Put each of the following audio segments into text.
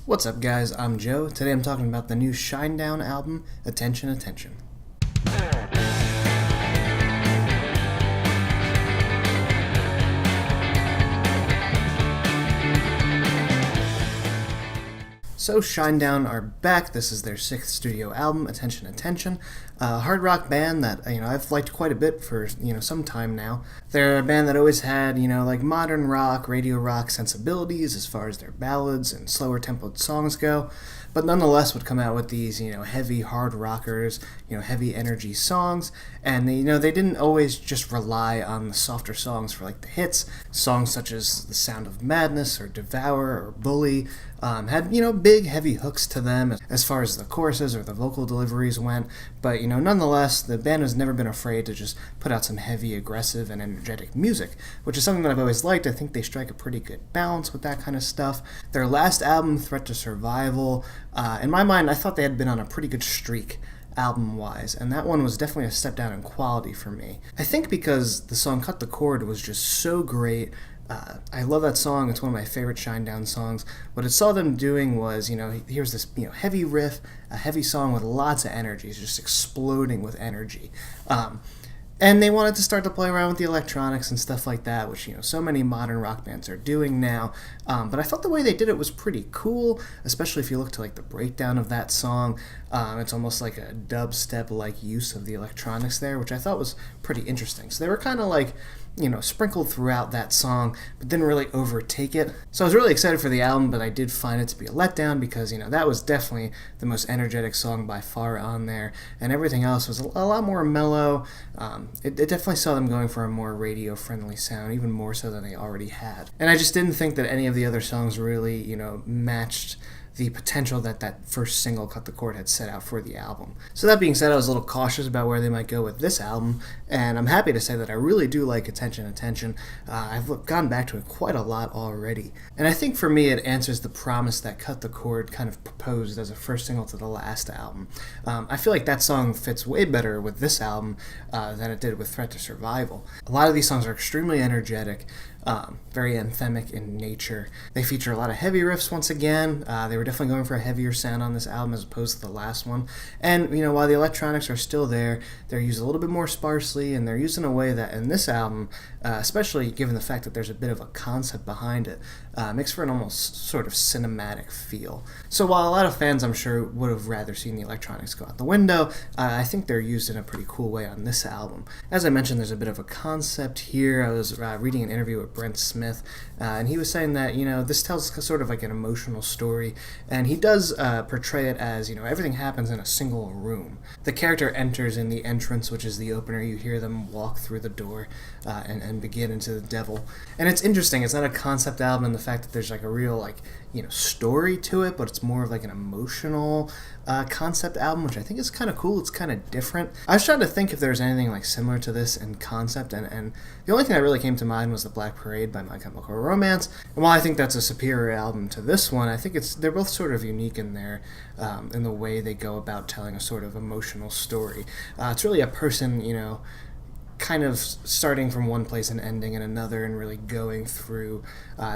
What's up, guys? I'm Joe. Today I'm talking about the new Shinedown album, Attention, Attention. So Shinedown are back. This is their sixth studio album, Attention, Attention. A hard rock band that I've liked quite a bit for some time now. They're a band that always had like modern rock, radio rock sensibilities as far as their ballads and slower tempoed songs go, but nonetheless would come out with these heavy hard rockers, heavy energy songs, and they didn't always just rely on the softer songs for like the hits. Songs such as The Sound of Madness or Devour or Bully had big heavy hooks to them as far as the choruses or the vocal deliveries went, but nonetheless the band has never been afraid to just put out some heavy, aggressive, and energetic music, which is something that I've always liked. I think they strike a pretty good balance with that kind of stuff. Their last album, Threat to Survival, in my mind I thought they had been on a pretty good streak album-wise, and that one was definitely a step down in quality for me. I think because the song Cut the Cord was just so great. I love that song. It's one of my favorite Shinedown songs. What it saw them doing was, here's this heavy riff, a heavy song with lots of energy. It's just exploding with energy. And they wanted to start to play around with the electronics and stuff like that, which so many modern rock bands are doing now. But I thought the way they did it was pretty cool, especially if you look to like the breakdown of that song. It's almost like a dubstep-like use of the electronics there, which I thought was pretty interesting. So they were kind of like sprinkled throughout that song, but didn't really overtake it. So I was really excited for the album, but I did find it to be a letdown because, that was definitely the most energetic song by far on there, and everything else was a lot more mellow. It definitely saw them going for a more radio-friendly sound, even more so than they already had. And I just didn't think that any of the other songs really, matched the potential that first single, Cut the Cord, had set out for the album. So that being said, I was a little cautious about where they might go with this album, and I'm happy to say that I really do like Attention, Attention. I've gone back to it quite a lot already. And I think for me it answers the promise that Cut the Cord kind of proposed as a first single to the last album. I feel like that song fits way better with this album than it did with Threat to Survival. A lot of these songs are extremely energetic, very anthemic in nature. They feature a lot of heavy riffs once again. They were definitely going for a heavier sound on this album as opposed to the last one. And, while the electronics are still there, they're used a little bit more sparsely, and they're used in a way that in this album, especially given the fact that there's a bit of a concept behind it, makes for an almost sort of cinematic feel. So while a lot of fans, I'm sure, would have rather seen the electronics go out the window, I think they're used in a pretty cool way on this album. As I mentioned, there's a bit of a concept here. I was reading an interview with Brent Smith, and he was saying that, this tells sort of like an emotional story, and he does portray it as, everything happens in a single room. The character enters in the entrance, which is the opener. You hear them walk through the door and begin into the devil. And it's interesting. It's not a concept album in the fact that there's like a real story to it, but it's more of like an emotional concept album, which I think is kind of cool. It's kind of different. I was trying to think if there's anything like similar to this in concept, and the only thing that really came to mind was The Black Parade by My Chemical Romance. And while I think that's a superior album to this one, I think they're both sort of unique in in the way they go about telling a sort of emotional story. It's really a person, kind of starting from one place and ending in another, and really going through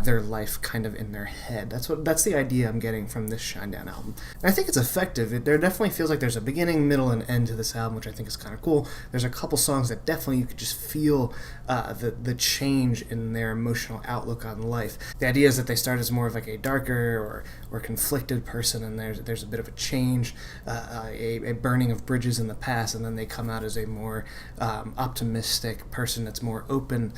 their life kind of in their head. That's the idea I'm getting from this Shinedown album. And I think it's effective. There definitely feels like there's a beginning, middle, and end to this album, which I think is kind of cool. There's a couple songs that definitely you could just feel the change in their emotional outlook on life. The idea is that they start as more of like a darker or conflicted person, and there's a bit of a change, a burning of bridges in the past, and then they come out as a more optimistic person that's more open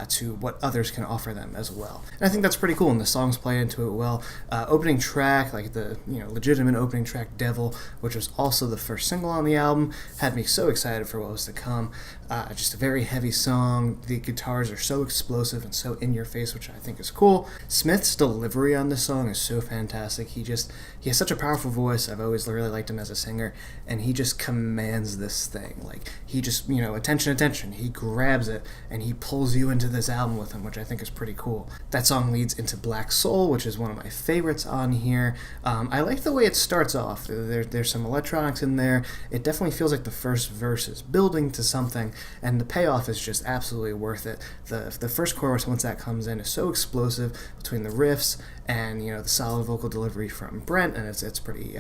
to what others can offer them as well. And I think that's pretty cool, and the songs play into it well. Opening track, like the legitimate opening track, Devil, which was also the first single on the album, had me so excited for what was to come. Just a very heavy song. The guitars are so explosive and so in your face, which I think is cool. Smith's delivery on this song is so fantastic. He has such a powerful voice. I've always really liked him as a singer, and he just commands this thing. Like, he just, attention, attention. He grabs it and he pulls you into this album with him, which I think is pretty cool. That song leads into Black Soul, which is one of my favorites on here. I like the way it starts off. There's some electronics in there. It definitely feels like the first verse is building to something, and the payoff is just absolutely worth it. The first chorus, once that comes in, is so explosive between the riffs and the solid vocal delivery from Brent, and it's pretty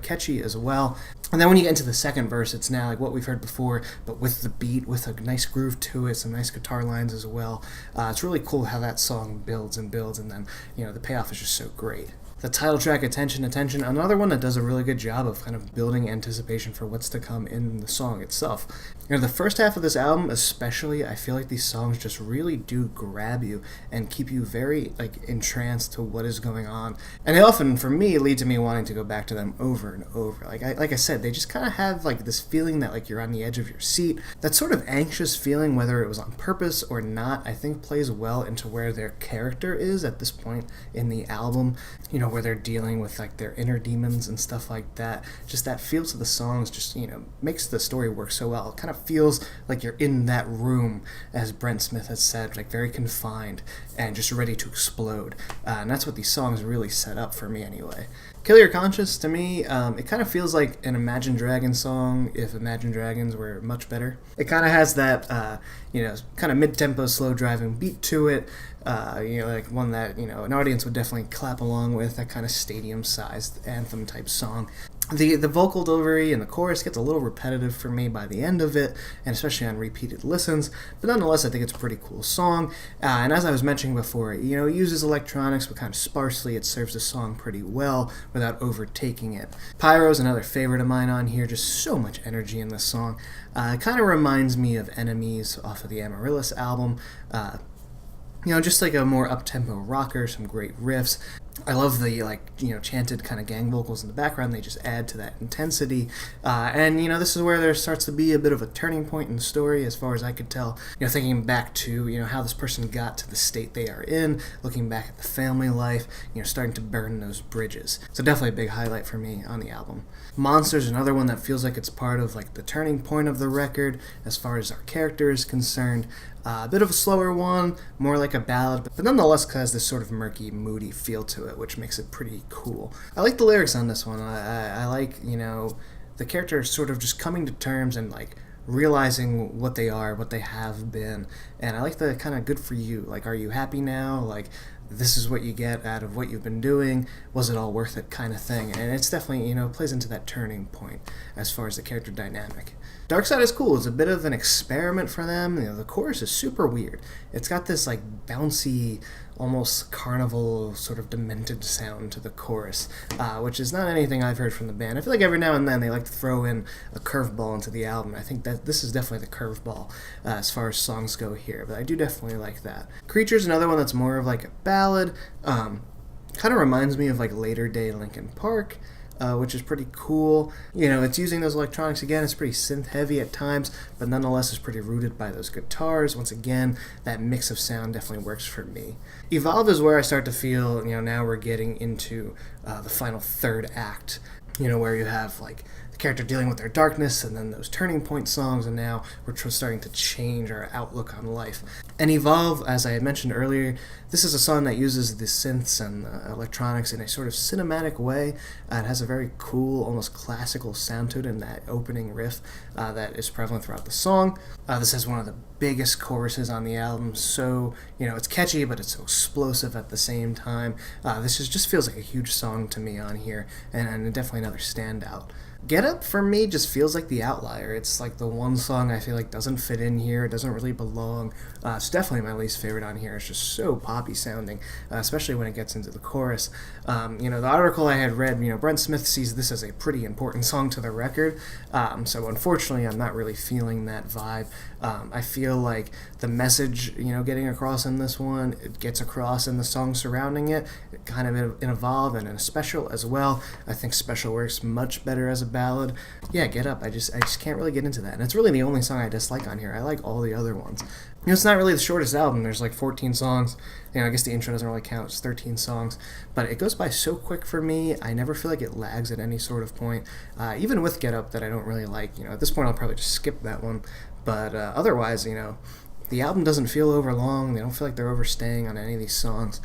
catchy as well. And then when you get into the second verse, it's now like what we've heard before, but with the beat, with a nice groove to it, some nice guitar lines as well. It's really cool how that song builds and builds, and then the payoff is just so great. The title track, Attention, Attention, another one that does a really good job of kind of building anticipation for what's to come in the song itself. The first half of this album especially, I feel like these songs just really do grab you and keep you very entranced to what is going on. And they often, for me, lead to me wanting to go back to them over and over. Like I said, they just kind of have this feeling that you're on the edge of your seat. That sort of anxious feeling, whether it was on purpose or not, I think plays well into where their character is at this point in the album. Where they're dealing with their inner demons and stuff like that. Just that feel to the songs just, makes the story work so well. It kind of feels like you're in that room, as Brent Smith has said, very confined and just ready to explode. And that's what these songs really set up for me anyway. Kill Your Conscience, to me, it kind of feels like an Imagine Dragons song if Imagine Dragons were much better. It kind of has that, kind of mid-tempo, slow-driving beat to it, one that, an audience would definitely clap along with, that kind of stadium-sized anthem-type song. The vocal delivery and the chorus gets a little repetitive for me by the end of it, and especially on repeated listens, but nonetheless I think it's a pretty cool song, and as I was mentioning before, it uses electronics but kind of sparsely. It serves the song pretty well without overtaking it. Pyro is another favorite of mine on here, just so much energy in this song. It kind of reminds me of Enemies off of the Amaryllis album. Just a more up-tempo rocker, some great riffs. I love the, chanted kind of gang vocals in the background. They just add to that intensity. And this is where there starts to be a bit of a turning point in the story, as far as I could tell. Thinking back to, how this person got to the state they are in, looking back at the family life, starting to burn those bridges. So definitely a big highlight for me on the album. Monsters, another one that feels like it's part of, the turning point of the record, as far as our character is concerned. A bit of a slower one, more like a ballad, but nonetheless has this sort of murky, moody feel to it, which makes it pretty cool. I like the lyrics on this one. I like, the character sort of just coming to terms and, realizing what they are, what they have been. And I like the kind of good for you. Are you happy now? This is what you get out of what you've been doing. Was it all worth it kind of thing? And it's definitely, plays into that turning point as far as the character dynamic. Darkside is cool. It's a bit of an experiment for them. The chorus is super weird. It's got this bouncy, almost carnival sort of demented sound to the chorus, which is not anything I've heard from the band. I feel like every now and then they like to throw in a curveball into the album. I think that this is definitely the curveball as far as songs go here, but I do definitely like that. Creature's another one that's more of a ballad. Kind of reminds me of later day Linkin Park. Which is pretty cool. It's using those electronics again. It's pretty synth heavy at times, but nonetheless is pretty rooted by those guitars. Once again, that mix of sound definitely works for me. Evolve is where I start to feel, now we're getting into the final third act, where you have the character dealing with their darkness and then those turning point songs, and now we're starting to change our outlook on life. And Evolve, as I had mentioned earlier, this is a song that uses the synths and electronics in a sort of cinematic way. It has a very cool, almost classical sound to it in that opening riff that is prevalent throughout the song. This has one of the biggest choruses on the album, so, it's catchy, but it's so explosive at the same time. This just feels like a huge song to me on here, and definitely another standout. Get Up, for me, just feels like the outlier. It's the one song I feel doesn't fit in here, it doesn't really belong. It's definitely my least favorite on here. It's just so poppy sounding, especially when it gets into the chorus. The article I had read, Brent Smith sees this as a pretty important song to the record, so unfortunately I'm not really feeling that vibe. I feel like the message, getting across in this one, it gets across in the songs surrounding it, kind of in Evolve and in a Special as well. I think Special works much better as a ballad. Yeah, Get Up, I just can't really get into that. And it's really the only song I dislike on here. I like all the other ones. It's not really the shortest album. There's 14 songs. I guess the intro doesn't really count. It's 13 songs. But it goes by so quick for me. I never feel like it lags at any sort of point. Even with Get Up that I don't really like. At this point I'll probably just skip that one. But otherwise, the album doesn't feel overlong. They don't feel like they're overstaying on any of these songs,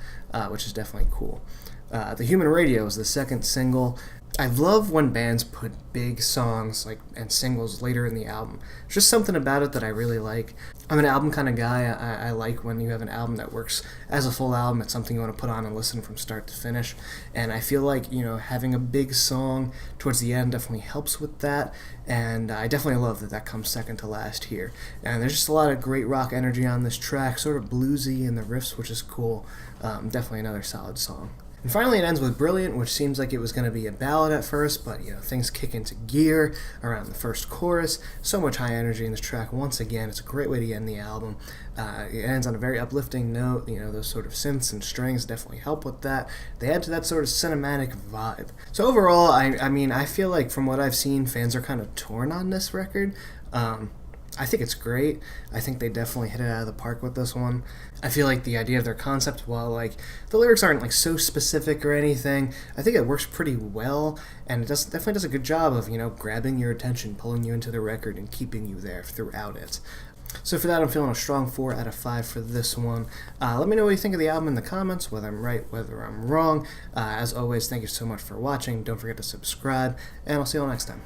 which is definitely cool. The Human Radio is the second single. I love when bands put big songs and singles later in the album. There's just something about it that I really like. I'm an album kind of guy. I like when you have an album that works as a full album. It's something you want to put on and listen from start to finish. And I feel like, having a big song towards the end definitely helps with that. And I definitely love that comes second to last here. And there's just a lot of great rock energy on this track, sort of bluesy in the riffs, which is cool. Definitely another solid song. And finally, it ends with Brilliant, which seems like it was going to be a ballad at first, but, things kick into gear around the first chorus. So much high energy in this track. Once again, it's a great way to end the album. It ends on a very uplifting note. Those sort of synths and strings definitely help with that. They add to that sort of cinematic vibe. So overall, I feel like from what I've seen, fans are kind of torn on this record. I think it's great. I think they definitely hit it out of the park with this one. I feel like the idea of their concept, while the lyrics aren't so specific or anything, I think it works pretty well, and it definitely does a good job of grabbing your attention, pulling you into the record, and keeping you there throughout it. So for that, I'm feeling a strong 4 out of 5 for this one. Let me know what you think of the album in the comments, whether I'm right, whether I'm wrong. As always, thank you so much for watching. Don't forget to subscribe, and I'll see you all next time.